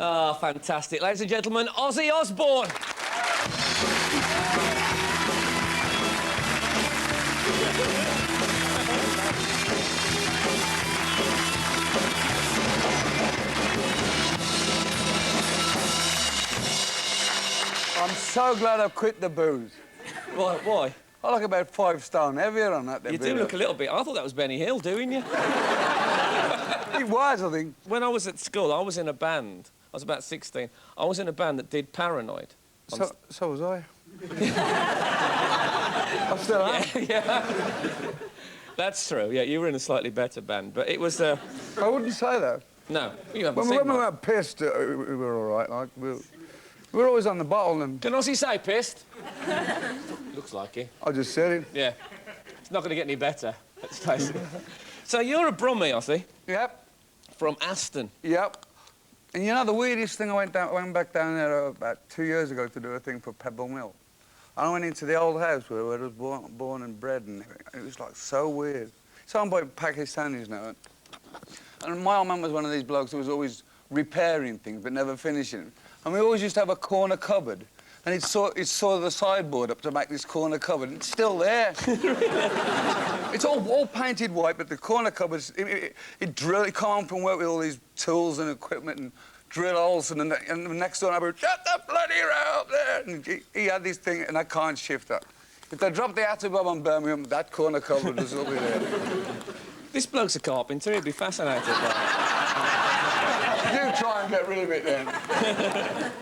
Oh, fantastic. Ladies and gentlemen, Ozzy Osbourne. I'm so glad I've quit the booze. Why? I look about 5 stone heavier on that. You do look a little bit. I thought that was Benny Hill doing you. It was, I think. When I was at school, I was in a band. I was about 16. I was in a band that did Paranoid. So was I. I still am. Yeah. That's true. Yeah, you were in a slightly better band, but it was... I wouldn't say that. No, you haven't When seen we that. were pissed, we were all right. Like, we were always on the bottle and... Can Ozzy say pissed? Looks like it. I just said it. Yeah. It's not going to get any better, let's face it. So you're a Brummie, Ozzy? Yep. From Aston? Yep. And you know, the weirdest thing, I went back down there about 2 years ago to do a thing for Pebble Mill. And I went into the old house where I was born and bred, and it was, like, so weird. It's owned by Pakistanis now. And my old man was one of these blokes who was always repairing things but never finishing them. And we always used to have a corner cupboard. And he'd saw the sideboard up to make this corner cupboard, and it's still there. It's all painted white, but the corner cupboard, it come home from work with all these tools and equipment and drill holes, and the next door neighbour would, shut the bloody row up there! And he had this thing, and I can't shift that. If they dropped the atom bomb on Birmingham, that corner cupboard was still be there. This bloke's a carpenter, he'd be fascinated by it. You try and get rid of it then.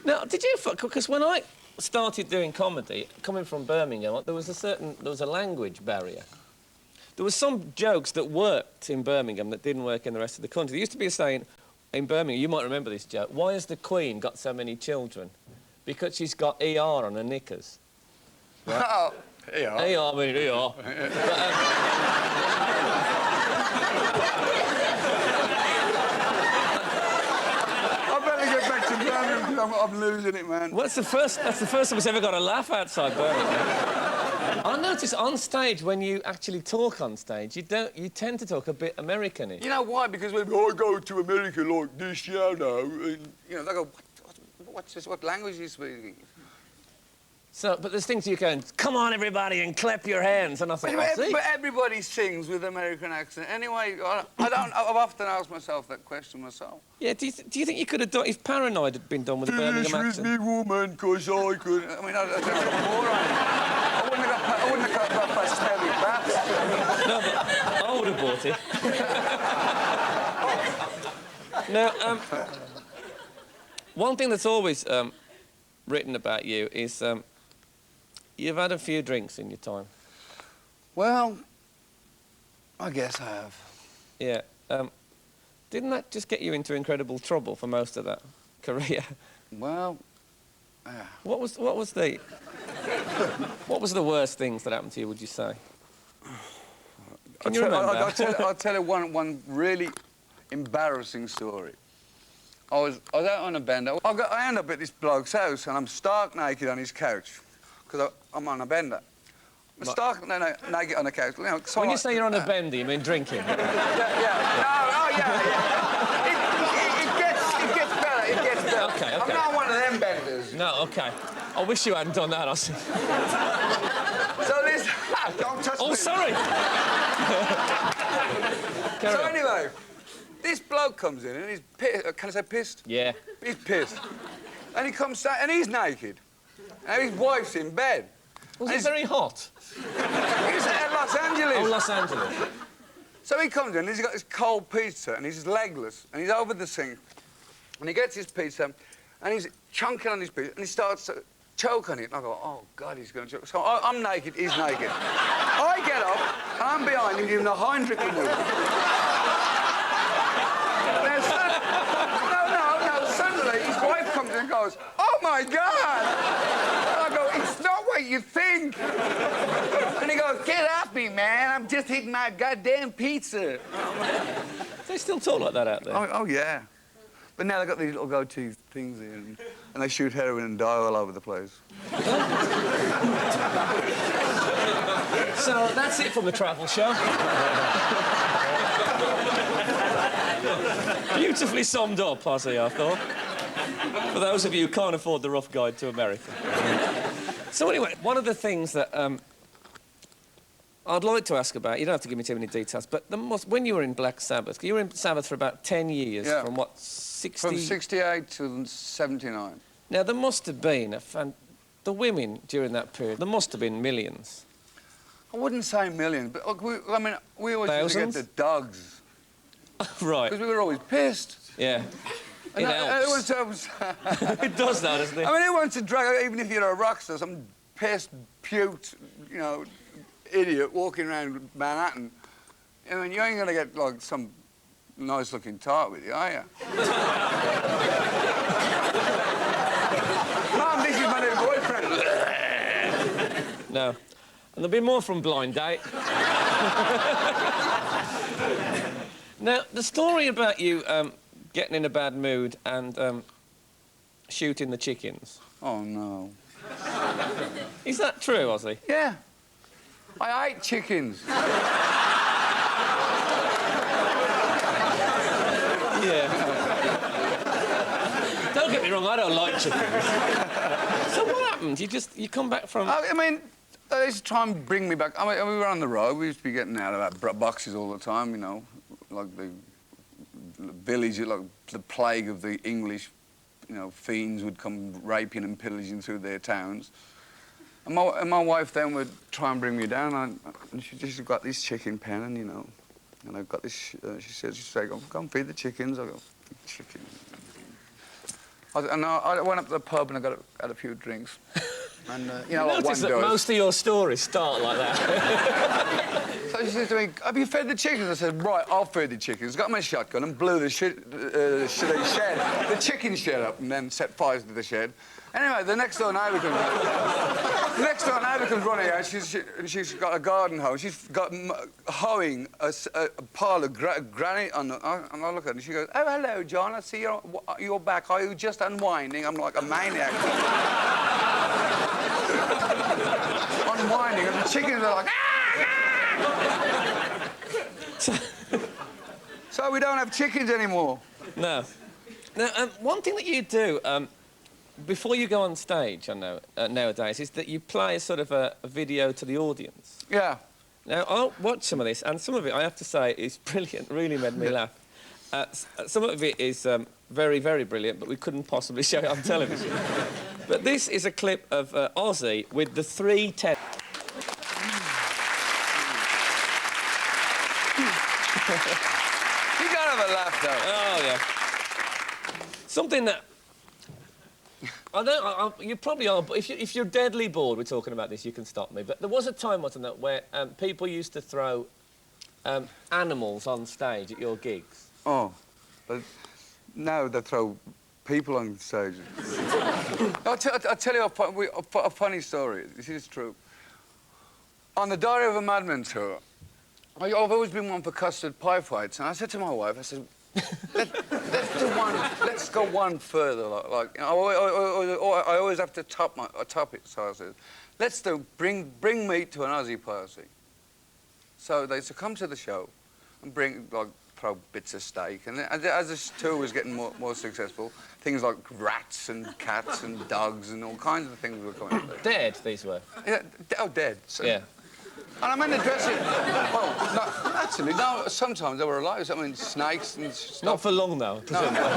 Now, did you... Because when I started doing comedy, coming from Birmingham, there was a language barrier. There were some jokes that worked in Birmingham that didn't work in the rest of the country. There used to be a saying in Birmingham, you might remember this joke, why has the Queen got so many children? Because she's got ER on her knickers. Right? Oh, ER. ER, I mean ER. I'm losing it, man. Well, that's the first time it's ever got a laugh outside Birmingham. I notice on stage, when you actually talk on stage, you tend to talk a bit American-y. You know why? Because when I go to America like this, you know, and, you know, they go, what's this? What language are you speaking? So, but there's things you can, come on, everybody, and clap your hands, and I think, but everybody sings with American accent. Anyway, I've often asked myself that question myself. Yeah, do you think you could have done, if Paranoid had been done with a Birmingham accent? This me woman, 'cause I could... I mean, I wouldn't have got past smelly bats. No, but I would have bought it. Now, one thing that's always written about you is you've had a few drinks in your time. Well, I guess I have. Yeah. Didn't that just get you into incredible trouble for most of that career? Well, yeah. What was the worst things that happened to you, would you say? Can you remember? I'll tell you one really embarrassing story. I was out on a bender. I end up at this bloke's house and I'm stark naked on his couch because I'm on a bender. I'm stark naked on the couch. You know, so when you say you're on a bender, you mean drinking? Yeah. It gets better. It gets better. Okay. I'm not one of them benders. No, okay. I wish you hadn't done that, I see. So this... Don't touch me. Oh, sorry. So anyway... This bloke comes in and he's pissed. Can I say pissed? Yeah. He's pissed. And he comes down and he's naked. And his wife's in bed. Was it very hot? He's at Los Angeles. Oh, Los Angeles. So he comes in and he's got this cold pizza and he's legless and he's over the sink and he gets his pizza and he's chunking on his pizza and he starts to choke on it. And I go, oh, God, he's going to choke. So I'm naked, he's naked. I get up and I'm behind him giving the Heinrich move. Suddenly, his wife comes in and goes, oh, my God! And I go, it's not what you think. And he goes, get off me, man. I'm just eating my goddamn pizza. They still talk like that out there? Oh yeah. But now they've got these little go-to things in, and they shoot heroin and die all over the place. So that's it from the travel show. Beautifully summed up, Ozzy, I thought. For those of you who can't afford the Rough Guide to America. So anyway, one of the things that I'd like to ask about, you don't have to give me too many details, but when you were in Black Sabbath, you were in Sabbath for about 10 years, yeah. from what, 60... From 68 to 79. Now, there must have been the women during that period, there must have been millions. I wouldn't say millions, but look, we always used to get the dogs. Right. Because we were always pissed. Yeah. It helps. It does that, doesn't it? I mean, who wants to drag, even if you're a rock star, some pissed, puked, you know, idiot walking around Manhattan. I mean, you ain't going to get, like, some nice-looking tart with you, are you? Mum, this is my new boyfriend. No. And there'll be more from Blind Date. Now, the story about you getting in a bad mood and shooting the chickens. Oh, no. Is that true, Ozzy? Yeah. I hate chickens. Yeah. Don't get me wrong, I don't like chickens. So what happened? You come back from... I mean, they used to try and bring me back. I mean, we were on the road. We used to be getting out of our boxes all the time, you know, like the village, like the plague of the English, you know, fiends would come raping and pillaging through their towns. And my wife then would try and bring me down, and she just got this chicken pen, and, you know, and I've got this, she said, go and feed the chickens. I go, chicken. And I went up to the pub and I had a few drinks. And, you know, notice that most of your stories start like that. So she said to me, have you fed the chickens? I said, right, I'll feed the chickens. Got my shotgun and blew the shed, the chicken shed up, and then set fires to the shed. Anyway, the next door neighbour comes running out, she's got a garden hoe. She's got hoeing a pile of granite on the... And I look at her and she goes, oh, hello, John, I see you're back. Are you just unwinding? I'm like a maniac. Unwinding, and the chickens are like... So we don't have chickens anymore. No. Now, one thing that you do... before you go on stage, I know, nowadays, is that you play a sort of a video to the audience. Yeah. Now, I'll watch some of this, and some of it, I have to say, is brilliant, really made me laugh. Some of it is very, very brilliant, but we couldn't possibly show it on television. But this is a clip of Ozzy with the 310. You gotta have a laugh, though. Oh, yeah. Something that... you probably are, but if you're deadly bored, we're talking about this, you can stop me. But there was a time, wasn't there, where people used to throw animals on stage at your gigs. Oh, but now they throw people on stage. I'll tell you a funny story. This is true. On the Diary of a Madman tour, I've always been one for custard pie fights, and I said to my wife, I said, let's go one further. Like you know, I always have to top it. So I said, let's bring meat to an Ozzy party. So they used to come to the show and throw bits of steak. And as this tour was getting more successful, things like rats and cats and dogs and all kinds of things were coming up there. Dead, these were? Yeah, dead. So, yeah. And I'm in the dressing... Well, no, actually, no, sometimes they were alive. I mean, snakes and stuff. Not for long, though, presumably. No.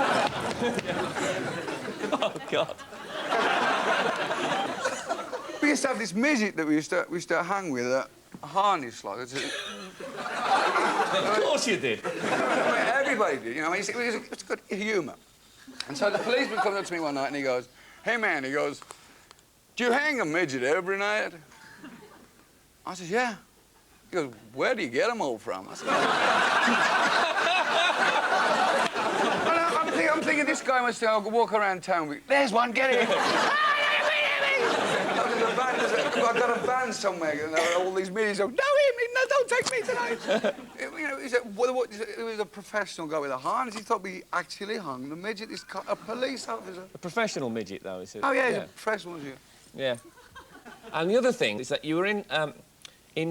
Oh, God. We used to have this midget that we used to hang with a harness, like... Of course you did. I mean, everybody did, you know. It's good humour. And so the policeman comes up to me one night and he goes, hey, man, he goes, do you hang a midget every night? I said, yeah. He goes, where do you get them all from? I said, I'm thinking this guy must walk around town with, there's one, get it. I've got a van somewhere, and all these midgets go, no, don't take me tonight. You know, he was a professional guy with a harness. He thought we actually hung the midget. He's a police officer. A professional midget, though, is it? Oh, yeah, he's a professional midget. Yeah. And the other thing is that you were in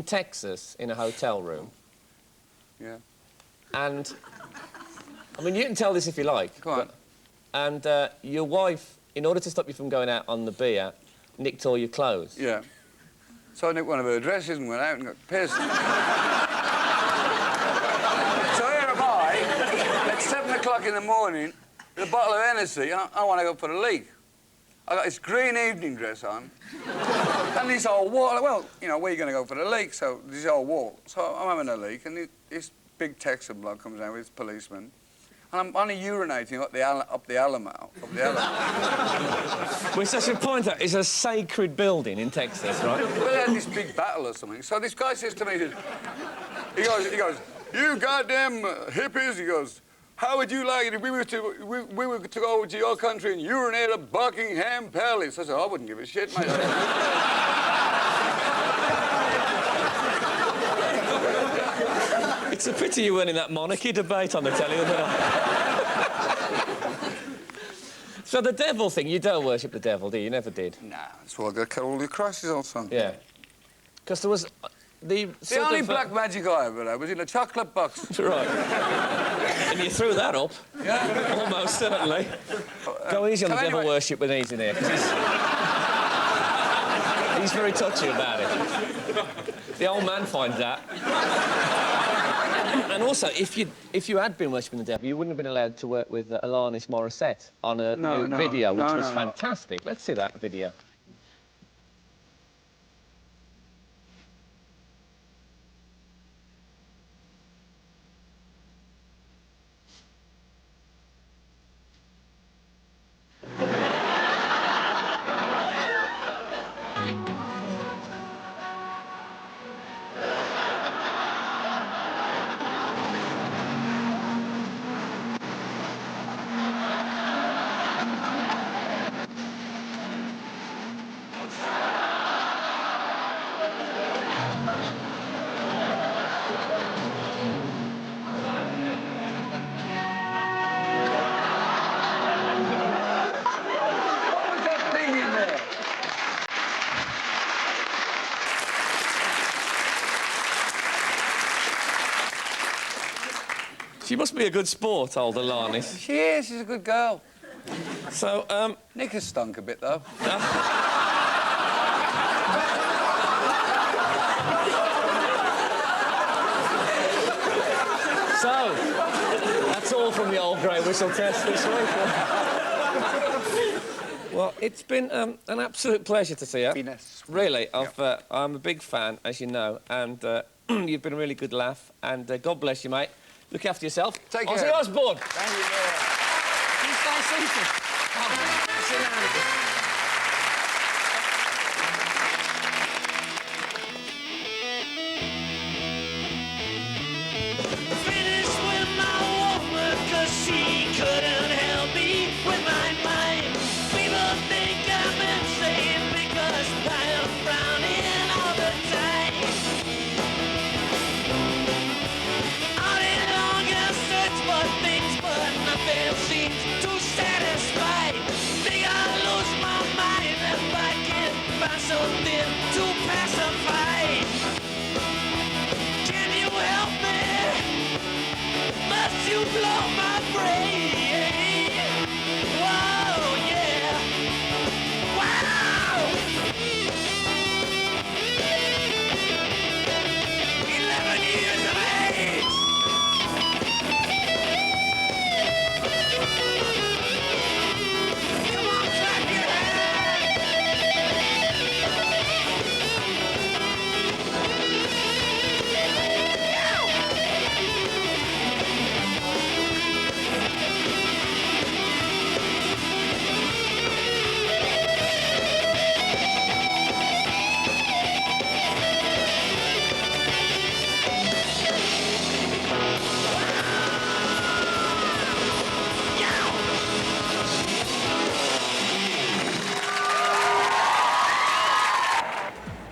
Texas in a hotel room. Yeah. And I mean, you can tell this if you like. Go on. And your wife, in order to stop you from going out on the beer, nicked all your clothes. Yeah. So I nicked one of her dresses and went out and got pissed. So here am I, at 7 o'clock in the morning, with a bottle of Hennessy, and I want to go for a leak. I got this green evening dress on, and this old wall. Well, you know, where are you going to go for the leak? So this old wall. So I'm having a leak, and this big Texan bloke comes out with his policeman, and I'm only urinating up the Alamo. Which I should point out is a sacred building in Texas, right? Well, they had this big battle or something. So this guy says to me, he goes, you goddamn hippies, he goes, how would you like it if we were to go over to your country and urinate at Buckingham Palace? I said, I wouldn't give a shit, mate. It's a pity you weren't in that monarchy debate on the telly. So the devil thing, you don't worship the devil, do you? You never did. Nah, that's why I got to cut all your crosses on something. Yeah. Because there was... The only black magic I ever had was in a chocolate box. Right. And you threw that up. Yeah. Almost, certainly. Go easy on the devil worship when he's in here, 'cause he's very touchy about it. The old man finds that. And also, if you had been worshipping the devil, you wouldn't have been allowed to work with Alanis Morissette on a new video, which was fantastic. Let's see that video. She must be a good sport, old Alanis. She is, she's a good girl. So, Nick has stunk a bit, though. So, that's all from the old grey whistle test this week. Well, it's been an absolute pleasure to see you. Venus. Really, I'm a big fan, as you know, and you've been a really good laugh, and God bless you, mate. Look after yourself. Take care. Ozzy Osbourne. Thank you very much. You stay seated. Sit down again. Finished with my woman 'cause she couldn't help me with my mind. People think I'm insane because I am frowning all the time. All day long I search for things, but nothing seems to satisfy. Think I'll lose my mind if I can find something to pacify. Can you help me? Must you blow my